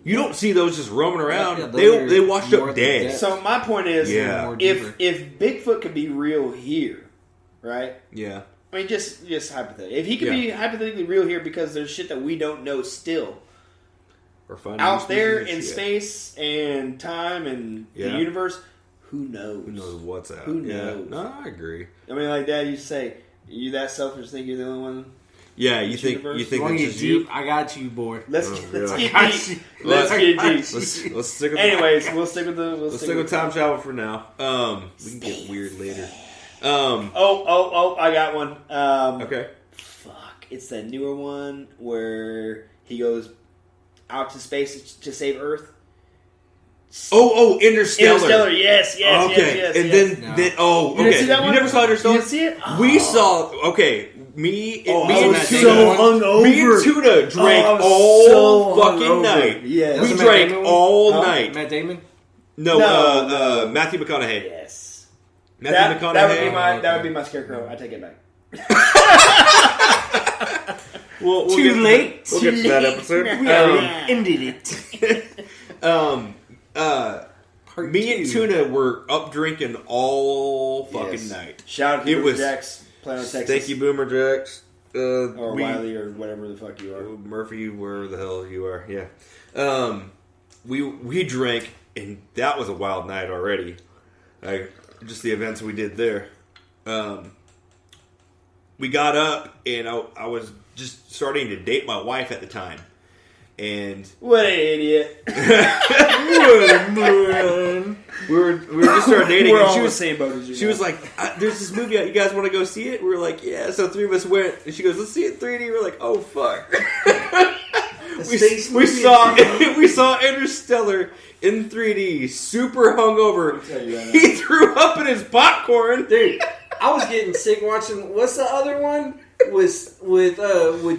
You don't see those just roaming around. Yeah, they washed up dead. So my point is, Yeah. if Bigfoot could be real here, right? Yeah. I mean, just hypothetically. If he could be hypothetically real here because there's shit that we don't know still. Or Out there in space and time and the universe, who knows? Who knows what's out? Who knows? No, I agree. I mean, like Dad used to say, you that selfish think you're the only one? Yeah, you think it's just you? I got you, boy. Let's get deep. Let's get deep. Let's stick with Anyways, we'll stick with the... Let's stick with time travel for now. We can get weird later. I got one. Okay. Fuck. It's that newer one where he goes out to space to save Earth. Interstellar. Yes. Okay. Yes. And then You didn't see that one? You never saw Interstellar? You didn't see it? Oh. We saw. Okay. Me and Tuna drank all fucking night. Yeah. We drank all night. Matt Damon? No, Matthew McConaughey. Yes. Matthew McConaughey. That would be my scarecrow. I take it back. We'll Too late. We'll get to that episode. We already ended it. Me and Tuna were up drinking all fucking night. Shout out to Boomer Jacks, Plano, Texas. Thank you, Boomer Jacks. Or Wiley, or whatever the fuck you are. Murphy, wherever the hell you are. Yeah. We drank, and that was a wild night already. Just the events we did there. We got up, and I was just starting to date my wife at the time. And what an idiot! we were just starting dating. And she was same boat as you. She was like, "There's this movie out. You guys want to go see it?" We were like, "Yeah." So 3 of us went. And she goes, "Let's see it in 3D." We're like, "Oh fuck!" we saw Interstellar in 3D, super hungover. He threw up in his popcorn, dude. I was getting sick watching. What's the other one? Was with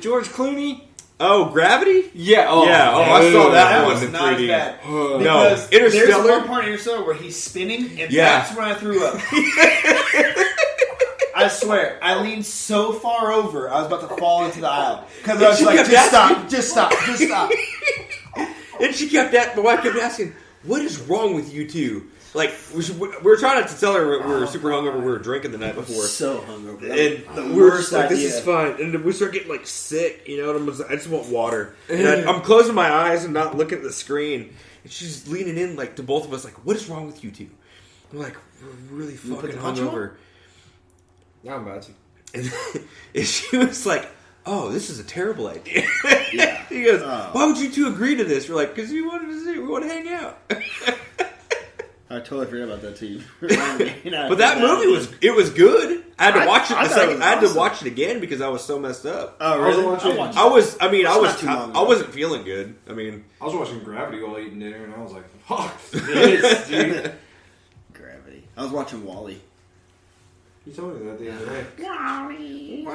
George Clooney? Oh, Gravity? Yeah. I saw that one was in not 3D. Bad. No, Interstellar. There's one part in Interstellar where he's spinning, and that's when I threw up. I swear, I leaned so far over, I was about to fall into the aisle. Because I was like, just stop. And she my wife kept asking, what is wrong with you two? Like, we were trying not to tell her we were super hungover. We were drinking the night before. So hungover. And we were just like, this is fine. And we start getting, like, sick, you know? And I just want water. And I'm closing my eyes and not looking at the screen. And she's leaning in, like, to both of us, like, what is wrong with you two? We're like, we're really fucking hungover. Now I'm about to. And she was like, oh, this is a terrible idea. Yeah. She goes, why would you two agree to this? We're like, because we want to hang out. I totally forgot about that too. But that movie was good. I had to watch it the second. I had to watch it again because I was so messed up. Oh, really? I wasn't feeling good. I mean, I was watching Gravity while eating dinner, and I was like, "Fuck this, dude." Gravity. I was watching Wall-E. You told me that the other day. Wally.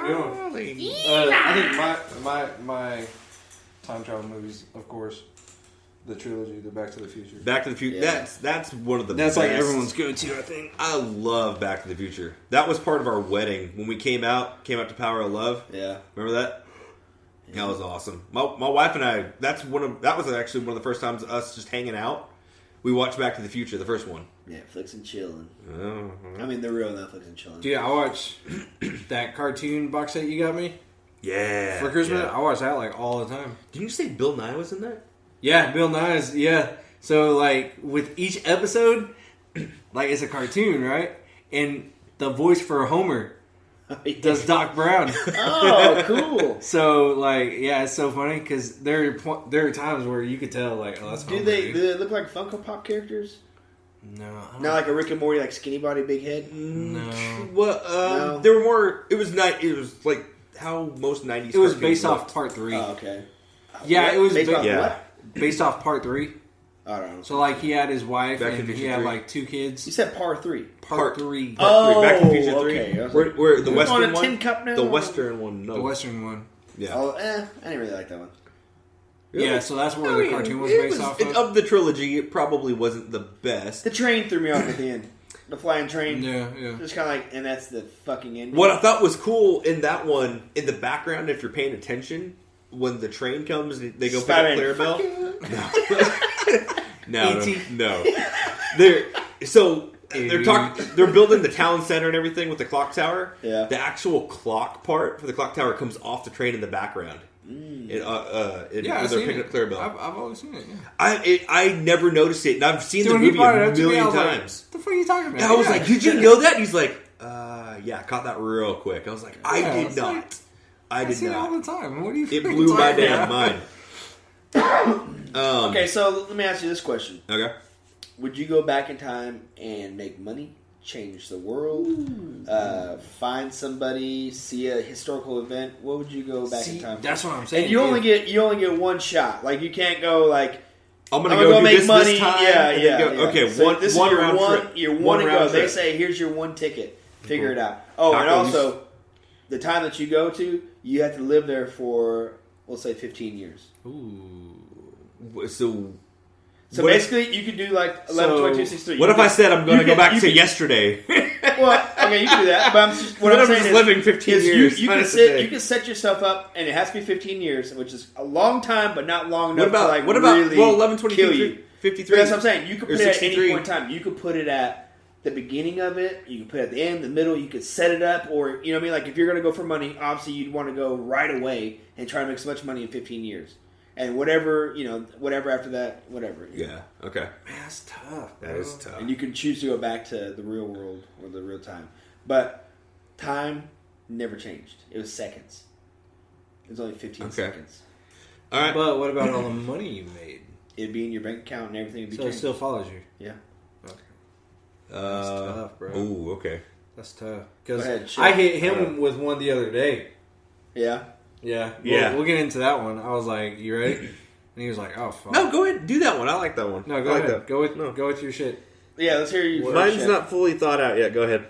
I think my time travel movies, of course. The trilogy, the Back to the Future. Back to the Future. Yeah. That's one of the best. That's like everyone's go-to, I think. I love Back to the Future. That was part of our wedding when we came out to Power of Love. Yeah, remember that? Yeah. That was awesome. My wife and I. That was actually one of the first times us just hanging out. We watched Back to the Future, the first one. Netflix and chilling. Uh-huh. I mean, the real Netflix and chilling. Dude, I watched that cartoon box set you got me. Yeah, for Christmas. Yeah. I watch that like all the time. Didn't you say Bill Nye was in that? Yeah, Bill Nye's, yeah. So, like, with each episode, like, it's a cartoon, right? And the voice for Homer does Doc Brown. Oh, cool. So, like, yeah, it's so funny because there are times where you could tell, like, oh, that's Homer. Do they look like Funko Pop characters? No. Not like a Rick and Morty, like skinny body, big head? No. Well, no. There were more, it was like how most 90s It was based off part 3. Oh, okay. Yeah, it was based off what? Based off part 3. I don't know. So, like, he had his wife and he had, like, 2 kids. You said part 3. Part 3. Oh, Back to the Future 3. Okay. Where the Western on a tin cup now? The Western one, no. The Western one. Yeah. Oh, I didn't really like that one. Really? Yeah, so that's where the cartoon was based off of. Of the trilogy, it probably wasn't the best. The train threw me off at the end. The flying train. Yeah. Just kind of like, and that's the fucking ending. What I thought was cool in that one, in the background, if you're paying attention, when the train comes and they go pick up Clarabelle, No. E.T. No. They're building the town center and everything with the clock tower. Yeah. The actual clock part for the clock tower comes off the train in the background. I've they're seen picking it. up Clarabelle. I've always seen it. Yeah. I never noticed it, and I've seen the Dude, when he movie brought it a up to me, million I was like, times. "What the fuck are you talking about?" And I was like, "Did you know that?" And he's like, "Yeah, I caught that real quick." I was like, "I did it's not. like, I I did see it all not." the time. What do you? It freaking blew my talking damn about? mind. Okay, so let me ask you this question: Okay. would you go back in time and make money, change the world, find somebody, see a historical event? What would you go back in time for? That's what I'm saying. And you only get one shot. Like, you can't go like, I'm gonna I'm go gonna do make this money. time. Yeah, and yeah, then go, yeah. Okay, So this is one your round one, trip. your One one to go. round They trip. say, here's your one ticket. Figure it out. Oh, and Tacos. also, the time that you go to, you have to live there for, we'll say, 15 years. So So what basically, you could do like 11, 22, 63. What if I said I'm going to go back to you yesterday? Well, okay, you can do that. But what Then I'm I'm saying just is, living 15 is years. You Minus can a day. you can set yourself up, and it has to be 15 years, which is a long time, but not long enough What to about really 11, 20, kill you. 53? But that's what I'm saying. You could Or put it at any 63. point in time. You could put it at the beginning of it. You could put it at the end, the middle. You could set it up, or you know what I mean. Like, if you're going to go for money, obviously you'd want to go right away and try to make as much money in 15 years. And whatever after that, whatever. Yeah. Okay. Man, that's tough. That is tough. And you can choose to go back to the real world or the real time. But time never changed. It was seconds. It was only 15 seconds. All right. But what about all the money you made? It'd be in your bank account and everything would be So it changed. still follows you. Yeah. Okay. That's tough, bro. Ooh. Okay. That's tough. Go Because ahead, sure. I hit him with one the other day. Yeah. Yeah. Yeah. We'll get into that one. I was like, "You ready?" And he was like, "Oh, fuck." No, go ahead. Do that one. I like that one. No, go I like ahead. that. Go with your shit. Yeah, let's hear you. Mine's first, not fully thought out yet. Go ahead.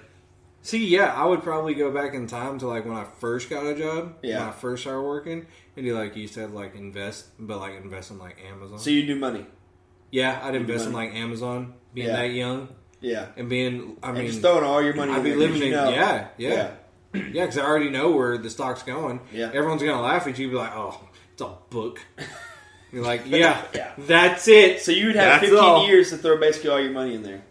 See, yeah, I would probably go back in time to like when I first got a job. Yeah. When I first started working, and do like you said, like invest, but like invest in like Amazon. So you do money. Yeah, I'd invest in money. like Amazon, being Yeah. that young, Yeah. and being. I And mean, just throwing all your money I'd in be there, living 'cause in. you know. Yeah, because I already know where the stock's going. Yeah. Everyone's gonna laugh at you, be like, "Oh, it's a book." You're like, yeah, Yeah. that's it. So you would have That's 15 all. years to throw basically all your money in there.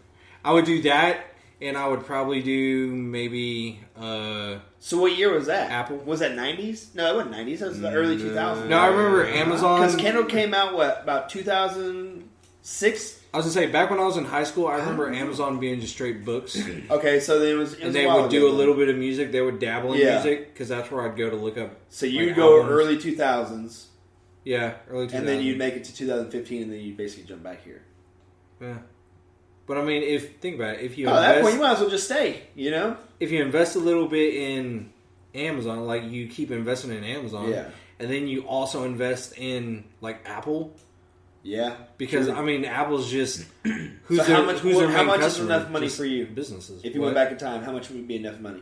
I would do that, and I would probably do maybe. So what year was that? Apple. Was that 90s? No, it wasn't 90s. That was the early 2000s. No, I remember Amazon. Because Kindle came out, about 2006? I was gonna say back when I was in high school, I remember Amazon being just straight books, Okay, so then it was and they a while would do ago. a little bit of music. They would dabble in Yeah. music because that's where I'd go to look up. So you'd like, go albums. early 2000s, Yeah, early 2000s. and then you'd make it to 2015, and then you'd basically jump back here. Yeah, but I mean, think about it. If you Oh, at that invest, point, you might as well just stay, you know? if you invest a little bit in Amazon, like you keep investing in Amazon, Yeah. and then you also invest in like Apple, Yeah. because True. I mean, Apple's just who's So their, how much, who's their how main much is customer? enough money Just for you? businesses. If you What? went back in time, how much would be enough money?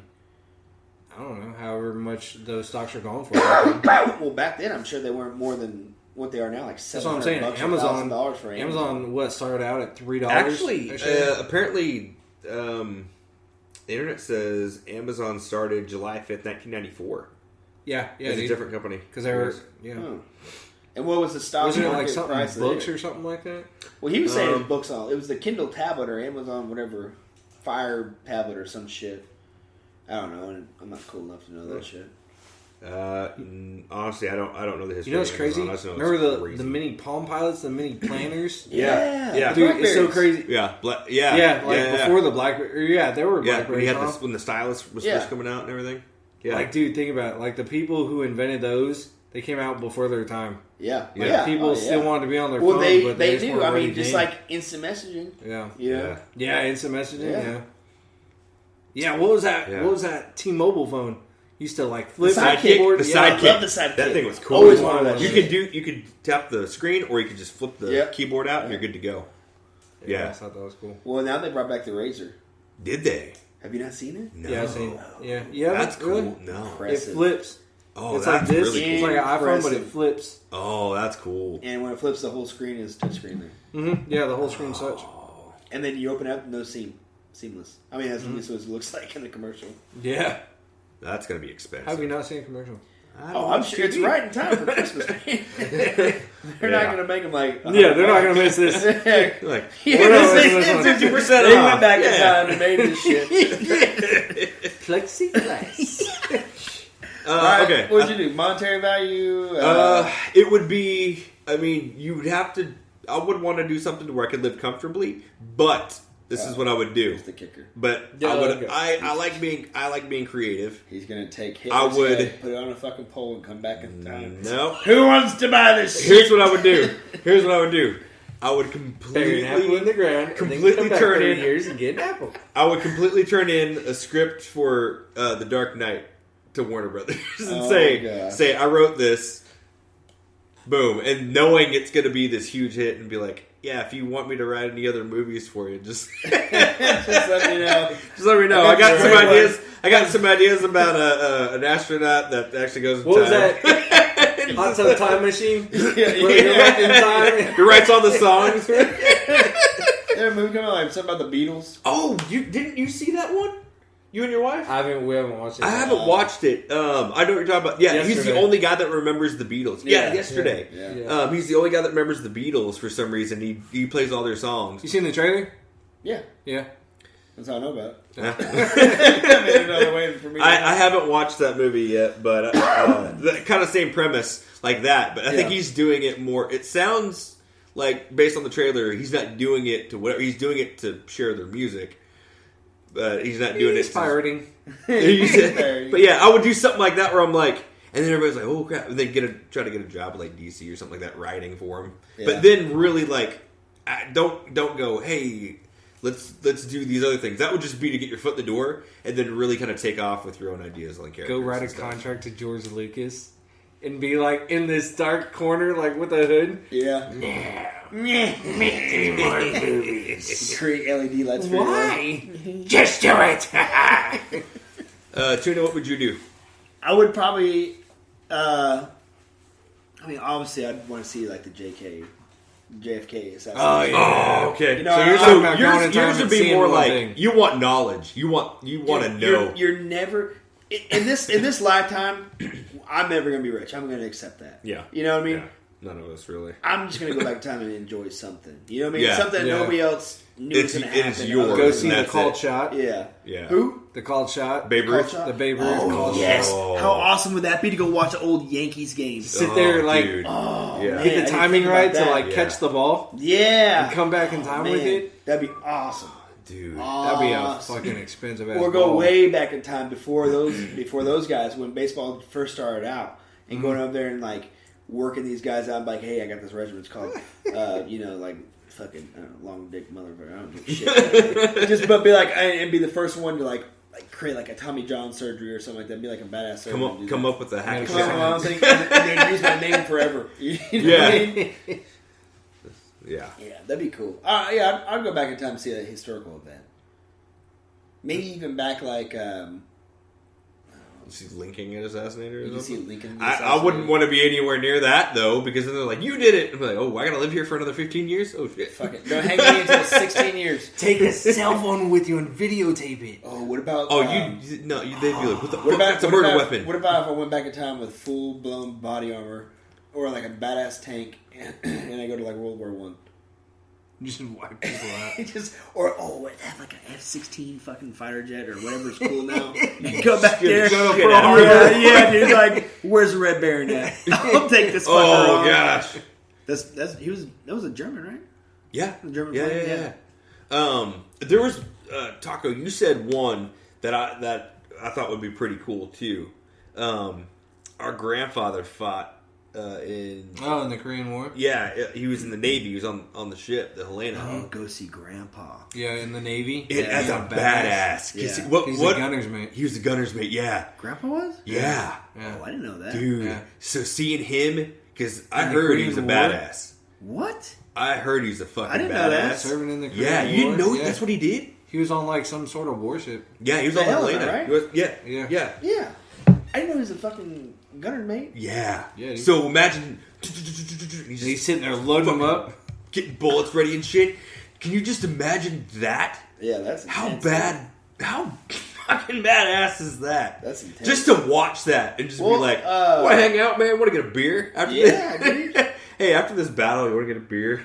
I don't know, however much those stocks are going for. Well, back then, I'm sure they weren't more than what they are now, like That's what I'm saying. $700 or Amazon, $1,000 for Amazon, what started out at $3? Actually, apparently, the internet says Amazon started July 5th, 1994. yeah, It's a dude. different company. Because they were, yeah. Oh. And what was the stock Wasn't it market like something price books there? or something like that? Well, he was saying it was books on. It was the Kindle tablet or Amazon whatever Fire tablet or some shit. I don't know. And I'm not cool enough to know that shit. Honestly, I don't know the history. You know what's of crazy? Amazon. I just know it's Remember crazy. the mini Palm Pilots, the mini planners? Yeah. Dude, it's so Blackberries. crazy. Yeah, Before the BlackBerry. Yeah, there were when Blackberries. he had huh? when the stylus was Yeah. first coming out and everything. Yeah, Like, dude, think about it. Like, the people who invented those, they came out before their time. Yeah. Yeah. Yeah. People Oh, still yeah. wanted to be on their Well, phones, but they just do. weren't I ready mean, just to. like instant messaging. Yeah. You know? Yeah, instant messaging, Yeah. yeah. Yeah, what was that? Yeah. What was that T-Mobile phone? Used to, like, flip The the sidekick. keyboard. The yeah. sidekick. I love the sidekick. That thing was cool. Always wanted that You shit. you could tap the screen, or you could just flip the Yep. keyboard out, and you're good to go. Yeah, I Yeah. thought that was cool. Well, now they brought back the Razor. Did they? Have you not seen it? No. Yeah, I seen. Yeah, yeah, That's cool. really? No. It Impressive. flips. Oh, It's that's like this. really It's cool. like an iPhone, but it Impressive. flips. Oh, that's cool. And when it flips, the whole screen is touchscreen there. Mm-hmm. Yeah, the whole screen's touch. And then you open it up, no seamless. I mean, that's what it looks like in the commercial. Yeah. That's gonna be expensive. How have you not seen a commercial? Oh, I'm sure it's right in time for Christmas, man. They're not going to make them like... Yeah, they're not going to miss this. Like, this 50% off. They went back in time and made this shit. Plexiglass. Right, okay. What'd you do? Monetary value? It would be... I mean, you would have to... I would want to do something to where I could live comfortably, but... This is what I would do. Here's the kicker. But Yeah, I would. okay. I like being creative. He's gonna take Hitler's head, put it on a fucking pole, and come back in time. No. Who wants to buy this? Here's what I would do. I would Bury an apple in the ground. completely and then come back turn 30 in. years and get an apple. I would completely turn in a script for The Dark Knight to Warner Brothers and say I wrote this. Boom, and knowing it's going to be this huge hit, and be like, yeah, if you want me to write any other movies for you, just Just let me know. Just let me know. I got some ideas. I got some ideas about an astronaut that actually goes in What was time. that? Hot Tub Time Machine? Yeah. In time? He writes all the songs. There a movie coming like something about the Beatles. Oh, didn't you see that one? You and your wife? We haven't watched it. I haven't watched it. I know what you're talking about. Yeah, he's the Yesterday. only guy that remembers the Beatles. Yeah, yesterday. Yeah. He's the only guy that remembers the Beatles for some reason. He plays all their songs. You seen the trailer? Yeah. Yeah. That's all I know about it. Yeah. There's another way for me to I haven't watched that movie yet, but the kind of same premise like that. But I think he's doing it more. It sounds like, based on the trailer, he's not doing it to whatever. He's doing it to share their music. But he's not doing it. Pirating. But yeah, I would do something like that where I'm like, and then everybody's like, "Oh crap!" And then try to get a job at like DC or something like that, writing for him. Yeah. But then really like, don't go, "Hey, let's do these other things." That would just be to get your foot in the door, and then really kind of take off with your own ideas on characters. Go write a and stuff. contract to George Lucas and be like in this dark corner, like with a hood. Yeah. Make 3 more movies. Create LED lights for Why? Just do it. Tuna, what would you do? I would probably. Obviously, I'd want to see like the JFK assassination. Oh yeah. Oh, okay. You know, So you're I- talking about going in yours time would and be seeing more one like thing. you want knowledge. You want to know. You're never in this lifetime. I'm never going to be rich. I'm going to accept that. Yeah. You know what I mean? Yeah. None of us really. I'm just going to go back in time and enjoy something. You know what I mean? Yeah. Something Yeah. nobody else knew was going to It happen. is yours. Go and see the that's called it. shot. Yeah. Yeah. Who? The called shot. Babe Called Ruth. shot? The Babe Ruth called Yes. shot. How awesome would that be to go watch an old Yankees game? Sit there like dude. Oh, Yeah. man, get I the didn't timing think about right to that. like Yeah. catch the ball Yeah. and come back in time with Man, it. That'd be awesome. Dude. That'd be a Awesome. fucking expensive ass Or go ball. way back in time before those guys when baseball first started out and going up there and like working these guys out like, hey, I got this regiment. It's called like fucking long dick motherfucker. I don't give a shit. Just but be like and be the first one to like create like a Tommy John surgery or something like that. Be like a badass surgeon. Come up with a hack. Come on, I don't think they'd use my name forever. You know what I mean? Yeah. Yeah, that'd be cool. I'd go back in time and see a historical event. Maybe even back like You see Lincoln get assassinated or you can see something? Lincoln. be I assassinated. wouldn't want to be anywhere near that though, because then they're like, "You did it." I'm like, "Oh, I gotta live here for another 15 years." Oh shit! Fuck it. Don't hang me until 16 years. Take a cell phone with you and videotape it. Oh, what about? Oh, they'd be like, "What the What fuck? about? That's a murder weapon." What about if I went back in time with full blown body armor, or like a badass tank, and I go to like World War One? Just wipe people out. Have like an F-16 fucking fighter jet or whatever's cool now. You go back there. Go to Yeah, Pearl Harbor. yeah, dude. Like, where's the Red Baron at? I'll take this fucker Oh on. gosh! That was a German, right? Yeah, The German yeah, plane, yeah, yeah. There was Taco. You said one that I thought would be pretty cool too. Our grandfather fought in in the Korean War. Yeah, he was in the Navy. He was on the ship, the Helena. Oh, go see Grandpa. Yeah, in the Navy. As he's a badass. Yeah. He's a gunner's mate. He was the gunner's mate. Yeah, Grandpa was? yeah, Yeah. Oh, I didn't know that. dude. Yeah. So seeing him, because I In the heard he Korean was a War? badass. What? I heard he's a fucking I didn't badass. know that. Serving in the Korean Yeah, War. you didn't know Yeah. that's what he did. He was on like some sort of warship. Yeah, he was The on the Helena, Helena. right? He was, yeah, Yeah. yeah. Yeah. I didn't know he was a fucking gunner, mate. Yeah. Yeah, dude. So imagine He's sitting there loading them up. getting bullets ready and shit. Can you just imagine that? Yeah, that's How intense. bad? How fucking badass is that? That's intense. Just to watch that and just be like, Well, "Want to hang out, man? Want to get a beer after Yeah, this?" dude. Hey, after this battle, you want to get a beer?